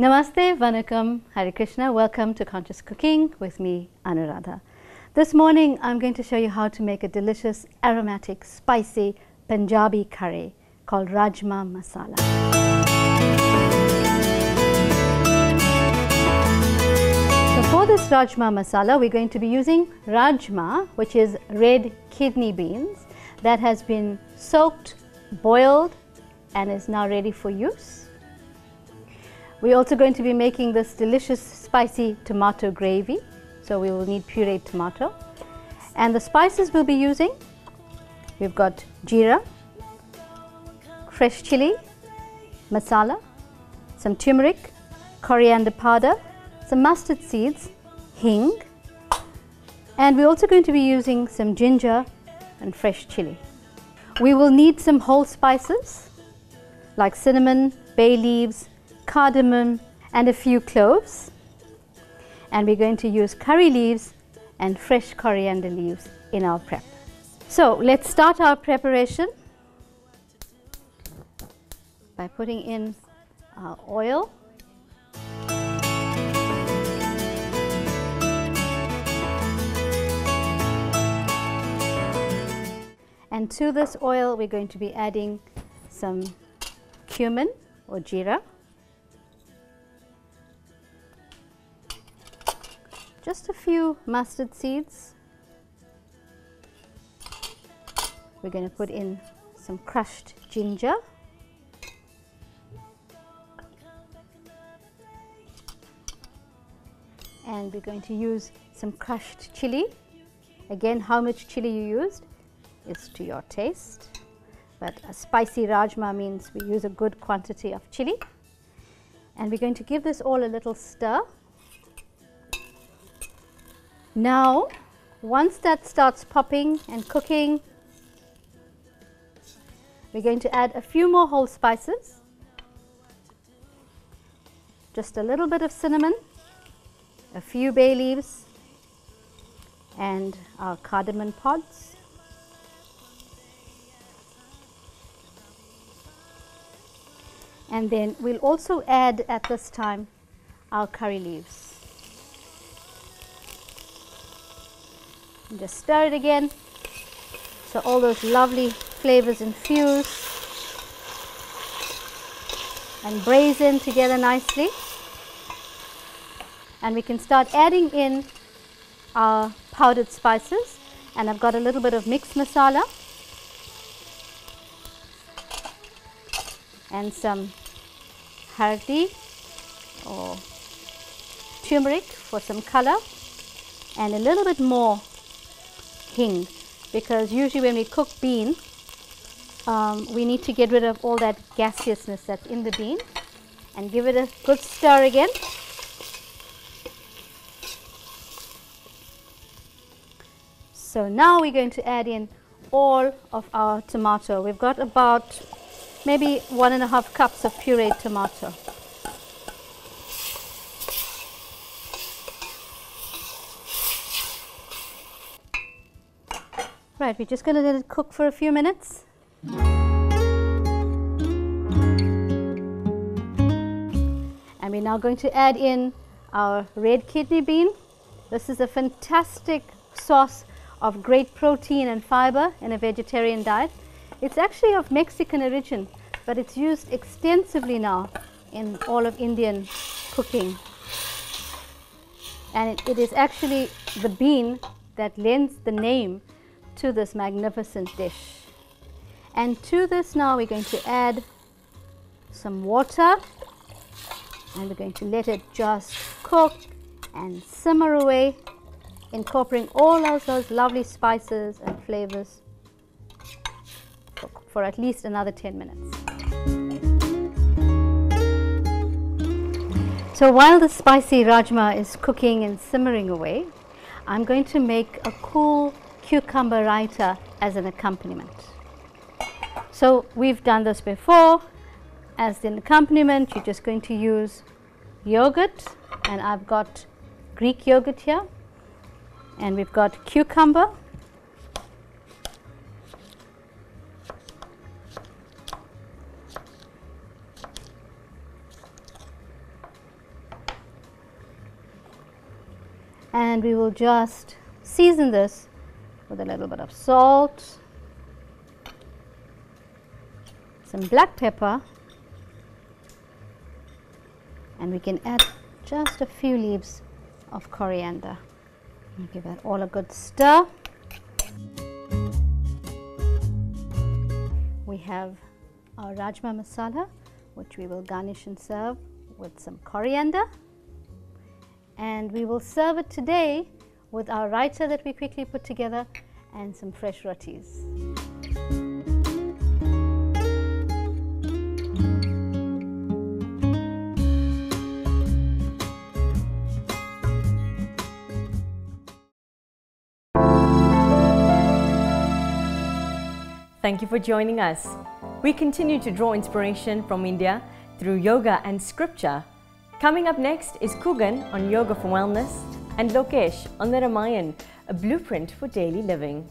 Namaste, Vanakkam, Hare Krishna. Welcome to Conscious Cooking with me, Anuradha. This morning I'm going to show you how to make a delicious, aromatic, spicy Punjabi curry called Rajma Masala. So for this Rajma Masala, we're going to be using Rajma, which is red kidney beans that has been soaked, boiled, and is now ready for use. We're also going to be making this delicious spicy tomato gravy, so we will need pureed tomato. And the spices we'll be using, we've got jeera, fresh chili, masala, some turmeric, coriander powder, some mustard seeds, hing, and we're also going to be using some ginger and fresh chili. We will need some whole spices like cinnamon, bay leaves, cardamom, and a few cloves, and we're going to use curry leaves and fresh coriander leaves in our prep. So let's start our preparation by putting in our oil. And to this oil we're going to be adding some cumin or jeera, just a few mustard seeds. We're going to put in some crushed ginger, and we're going to use some crushed chili. Again, how much chili you used is to your taste, but a spicy Rajma means we use a good quantity of chili. And we're going to give this all a little stir. Now, once that starts popping and cooking, we're going to add a few more whole spices, just a little bit of cinnamon, a few bay leaves, and our cardamom pods. And then we'll also add at this time our curry leaves. And just stir it again so all those lovely flavors infuse and braise in together nicely. And we can start adding in our powdered spices, and I've got a little bit of mixed masala and some hardi or turmeric for some color, and a little bit more hing, because usually when we cook bean we need to get rid of all that gaseousness that's in the bean, and give it a good stir again. So now we're going to add in all of our tomato. We've got about maybe 1.5 cups of pureed tomato. Right, we're just going to let it cook for a few minutes. And we're now going to add in our red kidney bean. This is a fantastic source of great protein and fiber in a vegetarian diet. It's actually of Mexican origin, but it's used extensively now in all of Indian cooking. And it is actually the bean that lends the name to this magnificent dish. And to this now we're going to add some water, and we're going to let it just cook and simmer away, incorporating all of those lovely spices and flavors for at least another 10 minutes. So while the spicy Rajma is cooking and simmering away, I'm going to make a cool cucumber raita as an accompaniment. So we've done this before. As an accompaniment, you're just going to use yogurt, and I've got Greek yogurt here, and we've got cucumber, And we will just season this with a little bit of salt, some black pepper, and we can add just a few leaves of coriander. And give that all a good stir. We have our Rajma masala, which we will garnish and serve with some coriander. And we will serve it today with our raita that we quickly put together and some fresh rotis. Thank you for joining us. We continue to draw inspiration from India through yoga and scripture. Coming up next is Kugan on Yoga for Wellness and Lokesh on the Ramayan, a blueprint for daily living.